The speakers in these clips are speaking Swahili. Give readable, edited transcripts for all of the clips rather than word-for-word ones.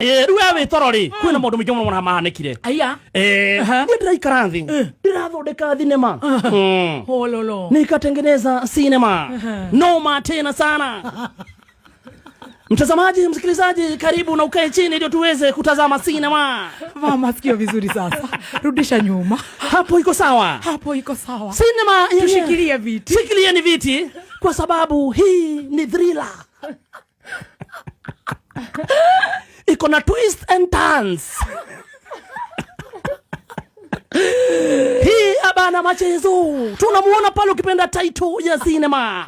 Wewe torori kwina mundu mwingi muno mahanekire. Aya. Ndira ikarathi. Ndirathondeka thinema. Hololo. Nikatengeneza sinema. Noma tena sana. Mtazamaji, msikilizaji, karibu na ukae chini ndio tuweze kutazama sinema. Mama sikio vizuri sasa. Rudisha nyuma. Hapo iko sawa. Hapo iko sawa. Sinema tushikilie viti. Shikilieni viti kwa sababu hii ni thriller. Iko na twist and turns. Hii abana machezo. Tunamuona pale ukipenda title ya sinema.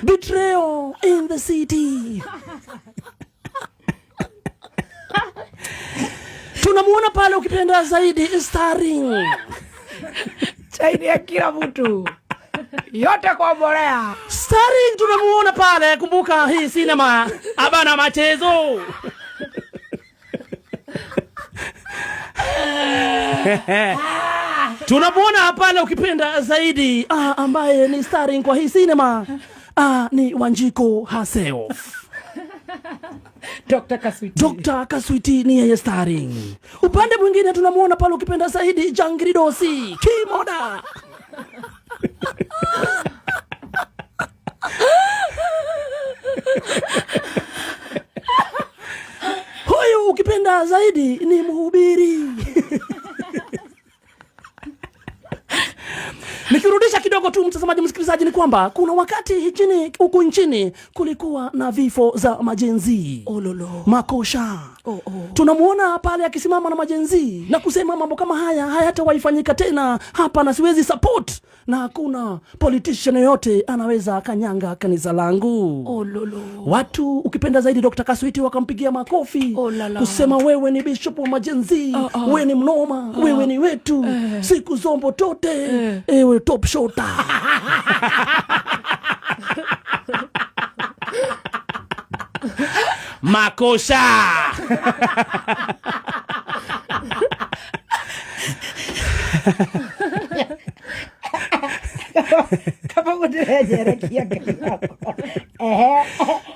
Betrayal in the City. Tunamuona pale ukipenda zaidi starring. Chaini ya kila mtu. Yote kwa borea. Starring tunamuona pale, kumbuka hii sinema abana machezo. Tunamuona pale ukipenda zaidi ambaye ni starring kwa hii sinema ni Wanjiko herself. Dr. Kaswiti ni yeye starring. Upande mwingine tunamuona pale ukipenda zaidi Jangridosi Kimoda. Huyu ukipenda zaidi ni mhubiri. Nikirudisha kidogo tu mtazamaji msikilizaji ni kwamba kuna wakati huku nchini kulikuwa na vifo za majenzi. Ololo. Makosha. Tunamuona pale akisimama na majenzi na kusema mambo kama haya hayatawaifanyika tena hapa na siwezi support na hakuna politician yote anaweza kanyanga kanisa langu. Ololo. Watu ukipenda zaidi Dr. Kaswiti wakampigia makofi. Kusema wewe ni bishop wa majenzi, wewe ni mnoma, wewe ni wetu, siku zombo tote, ewe top shota. Makosha.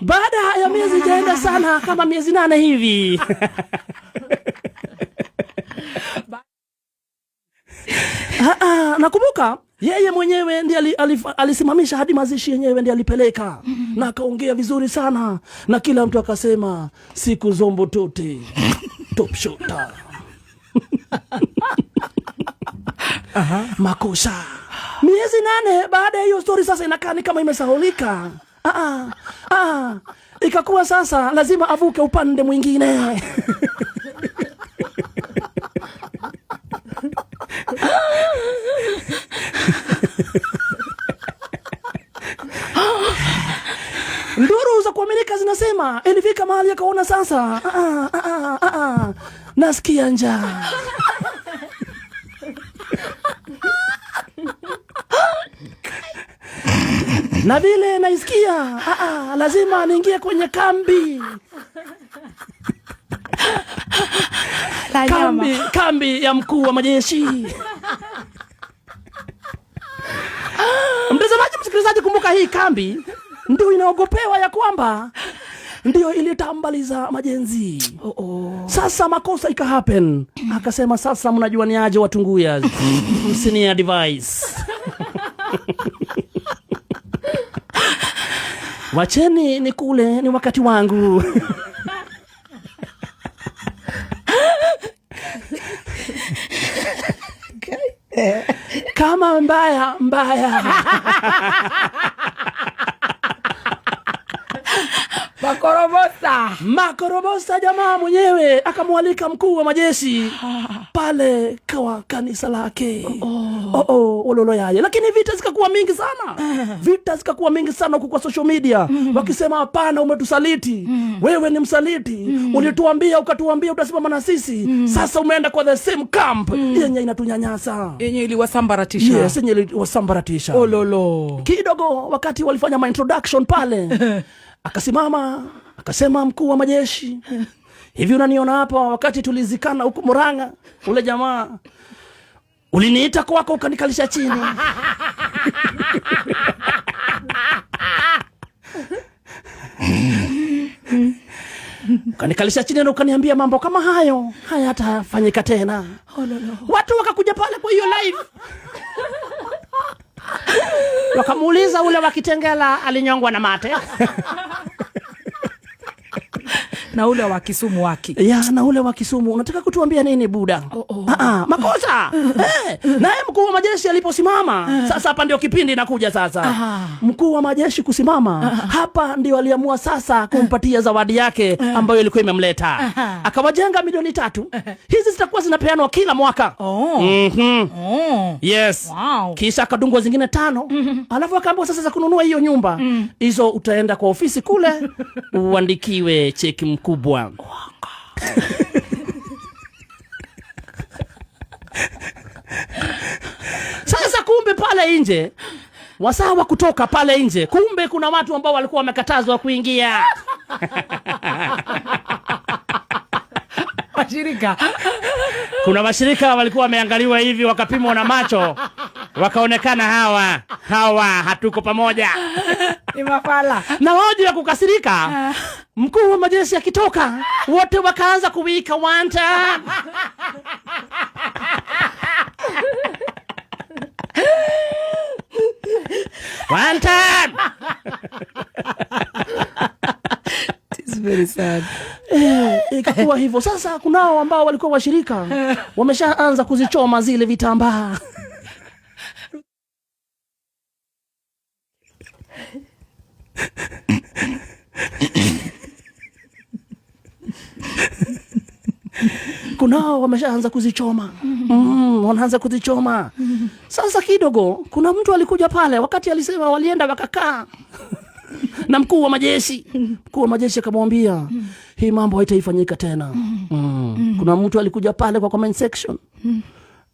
Baada ya miezi jaenda sana kama miezi 8 hivi. Nakumbuka yeye mwenyewe ndiye alisimamisha hadi mazishi yenyewe ndiye alipeleka na akaongea vizuri sana na kila mtu akasema siku zombo tote top shota. Makosha. Miezi 8 baada ya hiyo story sasa inakaa ni kama imesahulika. Ikakuwa sasa lazima avuke upande mwingine. Nduru za kuaminika zinasema ilifika mahali akaona sasa nasikia njaa. Na vile naisikia lazima niingie kwenye kambi. Kambi ya mkuu wa majeshi. Mtazamaji msikilizaji, kumbuka hii kambi ndio inaogopewa ya kwamba ndio ilitambaliza majenzi. Sasa makosa ika happen. Akasema sasa mnajua ni aje watunguya. Msinia device. Wacheni ni kule ni wakati wangu. Kama mbaya. Makorobosa jamaa mwenyewe akamwalika mkuu wa majeshi pale kwa kanisa lake. Ololo yaye. Lakini vita zikakuwa mingi sana huko kwa social media. Wakisema hapana, umetusaliti. Wewe ni msaliti. Ulituambia ukatuambia utasimama na sisi. Sasa umeenda kwa the same camp. Yenye inatunyanyasa. Yenye iliwasambaratisha. Yes, yenye iliwasambaratisha. Ololo. Kidogo wakati walifanya my introduction pale. Akasimama, akasema mkuu wa majeshi, hivi unaniona hapa wakati tulizikana huko Murang'a, ule jamaa uliniita kwako ukanikalisha chini. Kanikalisha chini na ukaniambia mambo kama hayo hayatafanyika tena. Watu wakakuja pale kwa hiyo live. Wakamuuliza ule wa Kitengela alinyongwa na mate. Na ule wa Kisumu waki. Na ule wa Kisumu. Unataka kutuambia nini Buda? Makosa. Naye mkuu wa majeshi aliposimama. Sasa hapa ndio kipindi inakuja sasa. Mkuu wa majeshi kusimama. Hapa ndio aliamua sasa kumpatia zawadi yake ambayo ilikuwa imemleta. Akawajenga milioni 3. Hizi zitakuwa zinapeanwa kila mwaka. Yes. Wow. Kisha akadungwa zingine 5. Alafu akaambiwa sasa za kununua hiyo nyumba. Hizo utaenda kwa ofisi kule uandikiwe cheki mkubwa. Sasa kumbe pale nje wasawa kutoka pale nje, kumbe kuna watu ambao walikuwa wamekatazwa kuingia. Washirika. Kuna washirika walikuwa wameangaliwa hivi, wakapimwa na macho, wakaonekana hawa hatuko pamoja. Ni mafala. Na waje ya kukasirika. Mkuu wa majeshi akitoka, wote wakaanza kuwika wanta. Wanta. It's very sad. Ikakuwa hivyo. Sasa kunao ambao walikuwa washirika wameshaanza kuzichoma zile vitambaa. Kunao wameshaanza kuzichoma. Wanaanza kuzichoma. Sasa kidogo kuna mtu alikuja pale wakati alisema walienda wakakaa na mkuu wa majeshi. Mkuu wa majeshi akamwambia hii mambo haitaifanyika tena. Kuna mtu alikuja pale kwa comment section.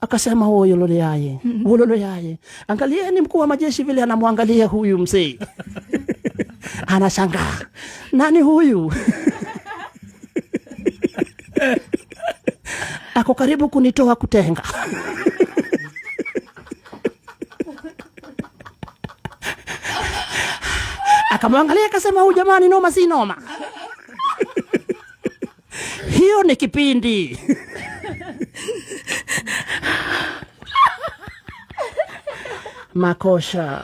Akasema Ololoyaye. Angalieni mkuu wa majeshi vile anamwangalia huyu mzee. Anashangaa. Nani huyu? Ako karibu kunitoa kutenga. Akamwangalia akasema huyu jamani noma si noma. Hiyo ni kipindi. Makosha.